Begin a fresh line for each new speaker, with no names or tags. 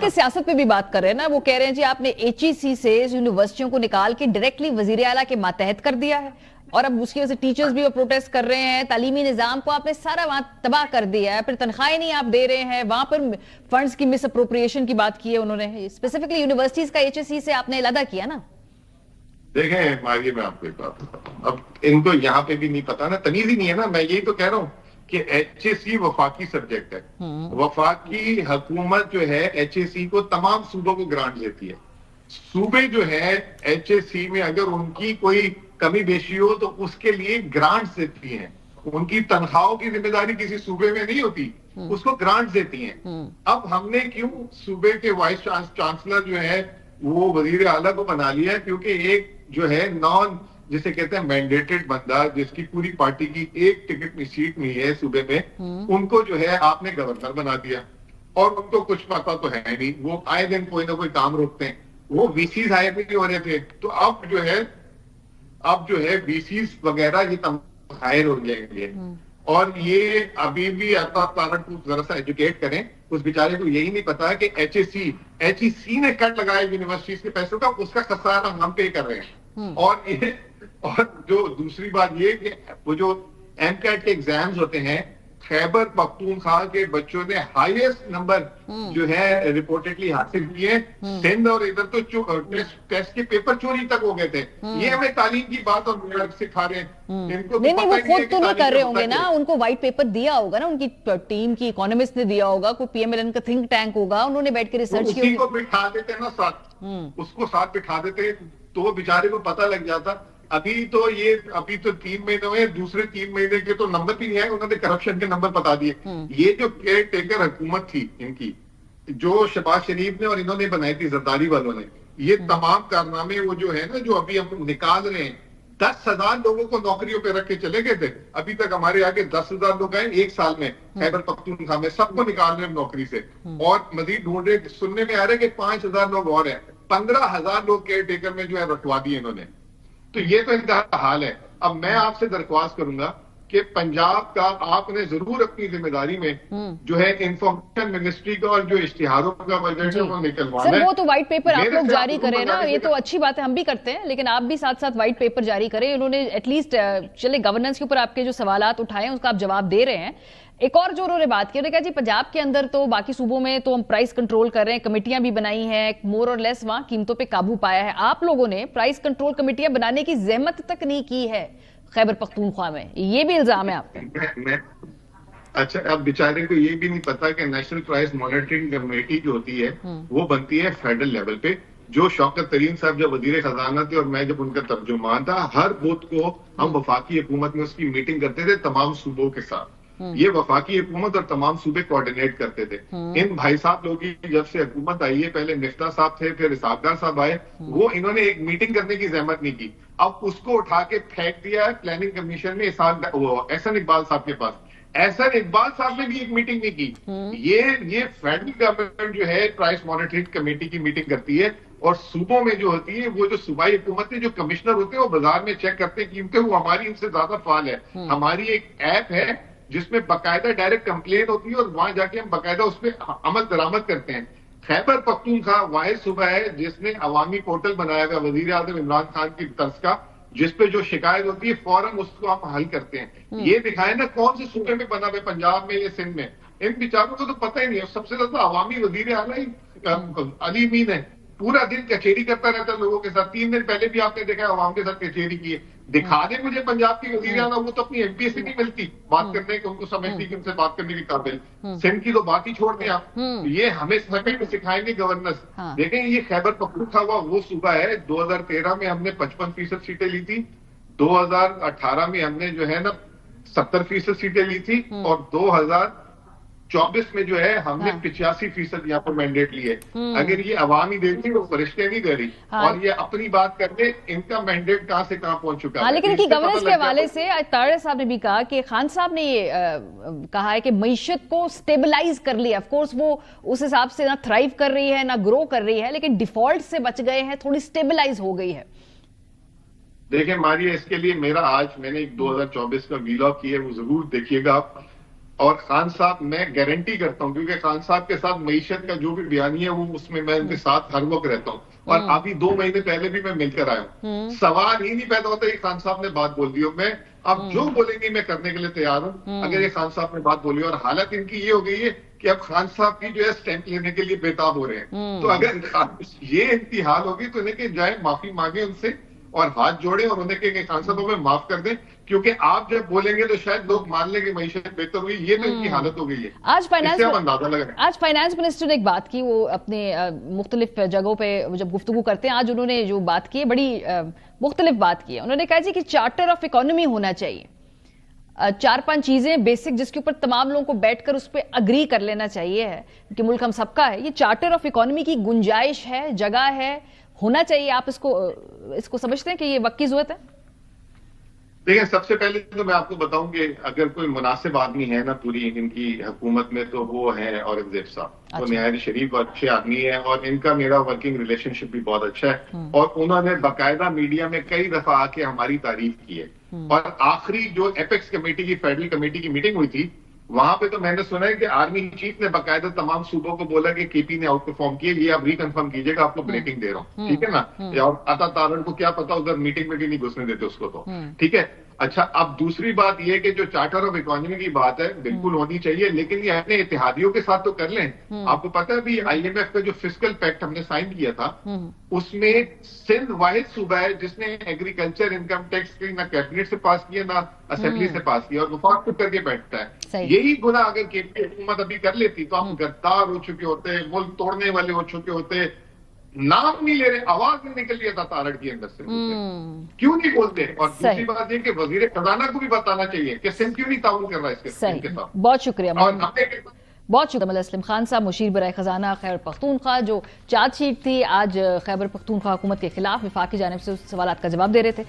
के सियासत पे भी बात कर रहे हैं ना, वो कह रहे हैं जी आपने HEC से यूनिवर्सिटियों को निकाल के डायरेक्टली वजीर आला के मातहत कर दिया है, और अब उसकी वजह से टीचर्स भी प्रोटेस्ट कर रहे हैं, तालीमी निजाम को आपने सारा वहां तबाह कर दिया है, फिर तनख्वाहें नहीं आप दे रहे हैं, वहां पर फंड्स की मिस अप्रोप्रिएशन की बात की है उन्होंने, स्पेसिफिकली यूनिवर्सिटीज का HEC से आपने अलग किया ना।
देखें मारिए, मैं आपको एक बात बताता हूँ, अब इनको यहाँ पे भी नहीं पता ना, तमीज ही नहीं है ना। मैं यही तो कह रहा हूँ कि HEC वफाकी सब्जेक्ट है। वफाकी हुकूमत जो है HEC को तमाम सूबों को ग्रांट देती है। सूबे जो है HEC में अगर उनकी कोई कमी बेशी हो तो उसके लिए ग्रांट्स देती हैं। उनकी तनख्वाहों की जिम्मेदारी किसी सूबे में नहीं होती, उसको ग्रांट्स देती हैं। अब हमने क्यों सूबे के वाइस चांसलर जो है वो वजीर आला को बना लिया है, क्योंकि एक जो है नॉन जिसे कहते हैं मैंडेटेड बंदा, जिसकी पूरी पार्टी की एक टिकट में सीट नहीं है सूबे में, उनको जो है आपने गवर्नर बना दिया, और उनको कुछ पता तो है नहीं, वो आए दिन कोई ना कोई काम रोकते हैं। वो VCs हायर नहीं हो रहे थे, तो अब जो है VCs वगैरह ये हायर हो जाएंगे। और ये अभी भी पेरेंट को जरा सा एजुकेट करें, उस बेचारे को यही नहीं पता कि HEC ने कट लगाया यूनिवर्सिटीज के पैसों का, उसका खसारा हम पे कर रहे हैं। और जो दूसरी बात ये कि वो जो MCAT के एग्जाम्स होते हैं, खैबर पख्तूनख्वा के बच्चों ने हाईएस्ट नंबर जो है रिपोर्टेडली हासिल किए। सिंध और इधर तो टेस्ट के पेपर चोरी तक हो गए थे। ये हमें तालीम की बात और सिखा रहे हैं। इनको
नहीं, वो खुद तो नहीं कर रहे होंगे ना, उनको व्हाइट पेपर दिया होगा ना, उनकी टीम की इकोनॉमिस्ट ने दिया होगा, कोई PMLN का थिंक टैंक होगा, उन्होंने बैठ के रिसर्च की।
उसी को बिठा देते ना साथ, उसको साथ बिठा देते तो वो बेचारे को पता लग जाता। अभी तो 3 महीने हुए, दूसरे 3 महीने के तो नंबर भी नहीं आए, उन्होंने करप्शन के नंबर बता दिए। ये जो केयर टेकर हुकूमत थी इनकी, जो शहबाज शरीफ ने और इन्होंने बनाई थी जरदारी वालों ने, ये तमाम कारनामे वो जो है ना, जो अभी हम निकाल रहे हैं, 10,000 लोगों को नौकरियों पे रख के चले गए थे, अभी तक हमारे आगे 10,000 लोग आए 1 साल में खैबर पख्तूनख्वा में, सबको निकाल रहे हैं नौकरी से, और मजीद ढूंढ रहे। सुनने में आ रहा है कि 5,000 लोग और हैं, 15,000 लोग केयर टेकर में जो है रखवा दिए इन्होंने। तो ये तो इनका हाल है। अब मैं आपसे दरख्वास्त करूंगा कि पंजाब का आपने जरूर अपनी जिम्मेदारी में जो है इंफॉर्मेशन मिनिस्ट्री का और जो इश्तिहारों का बजट है वो निकलवाना है।
वो तो व्हाइट पेपर आप लोग जारी करें ना, ये तो अच्छी बात है, हम भी करते हैं, लेकिन आप भी साथ साथ व्हाइट पेपर जारी करें। उन्होंने एटलीस्ट चले गवर्नेंस के ऊपर आपके जो सवालात उठाए हैं उसका आप जवाब दे रहे हैं। एक और जो उन्होंने बात की, उन्होंने कहा जी पंजाब के अंदर तो बाकी सूबों में तो हम प्राइस कंट्रोल कर रहे हैं, कमेटियां भी बनाई हैं, मोर और लेस वहां कीमतों पे काबू पाया है। आप लोगों ने प्राइस कंट्रोल कमेटियां बनाने की जहमत तक नहीं की है खैबर पख्तूनख्वा में, ये भी इल्जाम है आपका।
अच्छा, अब बेचारे को ये भी नहीं पता कि नेशनल प्राइस मॉनिटरिंग कमेटी जो होती है वो बनती है फेडरल लेवल पे। जो शौकत तरीन साहब जब वजीर खजाना थे और मैं जब उनका तर्जुमान था, हर बुध को हम वफाकी हुकूमत में उसकी मीटिंग करते थे तमाम सूबों के साथ। ये वफाकी हुकूमत और तमाम सूबे कोऑर्डिनेट करते थे। इन भाई साहब लोगों की जब से हुकूमत आई है, पहले निफ्ता साहब थे, फिर इसाकदार साहब आए, वो इन्होंने एक मीटिंग करने की जहमत नहीं की। अब उसको उठा के फेंक दिया है प्लानिंग कमीशन में एहसन इकबाल साहब के पास। एहसन इकबाल साहब ने भी एक मीटिंग नहीं की। ये फेडरल गवर्नमेंट जो है प्राइस मॉनिटरिंग कमेटी की मीटिंग करती है, और सूबों में जो होती है वो जो सूबाई हुकूमत के जो कमिश्नर होते हैं वो बाजार में चेक करते हैं कीमतें, वो हमारी इनसे ज्यादा फाल है। हमारी एक ऐप है जिसमें बाकायदा डायरेक्ट कंप्लेन होती है और वहां जाके हम बाकायदा उस पर अमल दरामद करते हैं। खैबर पख्तूनख्वा वाहिद सूबा है जिसने अवामी पोर्टल बनाया हुआ वजीर आजम इमरान खान की तर्ज का, जिसपे जो शिकायत होती है फौरन उसको हम हल करते हैं। ये दिखाए ना कौन से सूबे में बना हुआ, पंजाब में या सिंध में। इन बेचारों को तो पता ही नहीं है। सबसे ज्यादा अवामी वजीर आला ही अली मीन है, पूरा दिन कचेरी करता रहता है लोगों के साथ। 3 दिन पहले भी आपने देखा अवाम के साथ कचेरी की है। दिखा दे मुझे पंजाब की वजीर आला, वो तो अपनी MP से नहीं मिलती बात करने की, उनको समझती कि उनसे बात करने के काबिल। सिंध की तो बात ही छोड़ दें आप, ये हमें समय में सिखाएंगे गवर्नर्स। देखें ये खैबर पख्तूनख्वा वो सूबा है, 2013 में हमने 55% सीटें ली थी, 2018 में हमने जो है ना 70% सीटें ली थी, और 2024 में जो है हमने 85% यहाँ पर मैंडेट लिए। अगर ये अवामी देती वो फरिश्ते नहीं दे रही, और ये अपनी बात करते इनका मैंडेट कहां से कहां पहुंच चुका है।
लेकिन इनकी गवर्नेंस के हवाले से तारे साहब ने भी कहा कि खान साहब ने ये कहा है कि मईशत को स्टेबलाइज कर लिया। ऑफकोर्स वो उस हिसाब से ना थ्राइव कर रही है ना ग्रो कर रही है, लेकिन डिफॉल्ट से बच गए हैं, थोड़ी स्टेबलाइज हो गई है।
देखिए मारिया, इसके लिए मैंने एक 2024 का वीलॉग किया है, वो जरूर देखिएगा आप। اور خان صاحب میں گارنٹی کرتا ہوں کیونکہ خان صاحب کے ساتھ معیشت کا جو بھی بیانی ہے وہ اس میں ان کے ساتھ ہر وقت رہتا ہوں اور ابھی 2 مہینے پہلے بھی میں مل کر آیا ہوں. سوال ہی نہیں پیدا ہوتا کہ خان صاحب نے بات بول دی ہو. میں اب جو بولیں گے میں کرنے کے لیے تیار ہوں اگر یہ خان صاحب نے بات بولی. اور حالت ان کی یہ ہو گئی ہے کہ اب خان صاحب کی جو ہے اسٹیمپ لینے کے لیے بےتاب ہو رہے ہیں. تو اگر یہ ان کی حال ہوگی تو انہیں کہ جائیں معافی مانگیں ان سے اور ہاتھ جوڑیں اور انہیں کہ خان صاحب ہمیں معاف کر دیں کیونکہ آپ جب بولیں گے تو شاید لوگ مان لیں کہ معیشت بہتر ہوئی. یہ تو ان کی حالت ہو گئی ہے.
آج فائنانس منسٹر نے ایک بات کی, وہ اپنے مختلف جگہوں پہ جب گفتگو کرتے ہیں, آج انہوں نے جو بات کی ہے بڑی مختلف بات کی ہے. انہوں نے کہا جی کہ چارٹر آف اکانومی ہونا چاہیے, 4-5 چیزیں بیسک جس کے اوپر تمام لوگوں کو بیٹھ کر اس پہ اگری کر لینا چاہیے ہے کہ ملک ہم سب کا ہے. یہ چارٹر آف اکانومی کی گنجائش ہے, جگہ ہے, ہونا چاہیے. آپ اس کو سمجھتے ہیں کہ یہ وقت کی ضرورت ہے؟
دیکھیں, سب سے پہلے تو میں آپ کو بتاؤں کہ اگر کوئی مناسب آدمی ہے نا پوری ان کی حکومت میں تو وہ ہے اورنگزیب صاحب. وہ نہایت شریف اور اچھے آدمی ہیں اور ان کا میرا ورکنگ ریلیشن شپ بھی بہت اچھا ہے اور انہوں نے باقاعدہ میڈیا میں کئی دفعہ آ کے ہماری تعریف کی ہے. اور آخری جو ایپیکس کمیٹی کی فیڈرل کمیٹی کی میٹنگ ہوئی تھی وہاں پہ تو میں نے سنا ہے کہ آرمی چیف نے باقاعدہ تمام صوبوں کو بولا کہ کے پی نے آؤٹ پرفارم کیا, یہ آپ ریکنفرم کیجیے گا, آپ کو بریکنگ دے رہا ہوں, ٹھیک ہے نا. اور عطا تارڑ کو کیا پتا ادھر میٹنگ میں بھی نہیں گھسنے دیتے اس کو تو, ٹھیک ہے. اچھا, اب دوسری بات یہ کہ جو چارٹر آف اکانومی کی بات ہے بالکل ہونی چاہیے لیکن یہ اپنے اتحادیوں کے ساتھ تو کر لیں. آپ کو پتا ہے ابھی آئی ایم ایف کا جو فسکل پیکٹ ہم نے سائن کیا تھا اس میں سندھ واحد صوبہ ہے جس نے ایگریکلچر انکم ٹیکس کی نہ کیبنٹ سے پاس کیا نہ اسمبلی سے پاس کیا اور وفاق کر کے بیٹھتا ہے. یہی گناہ اگر کے پی حکومت ابھی کر لیتی تو ہم غدار ہو چکے ہوتے, ملک توڑنے والے ہو چکے ہوتے. نام نہیں لے رہے, آواز نہیں نکل رہی عطا تارڑ کی اندر سے, کیوں نہیں بولتے. اور دوسری بات یہ کہ وزیر خزانہ کو بھی بتانا چاہیے کہ سندھ کیوں نہیں تعاون کر رہا ہے اس کے ساتھ.
بہت شکریہ, بہت شکریہ ملک اسلم خان صاحب, مشیر برائے خزانہ خیبر پختونخوا, جو چارج شیٹ تھی آج خیبر پختونخوا حکومت کے خلاف وفاق کی جانب سے سوالات کا جواب دے رہے تھے.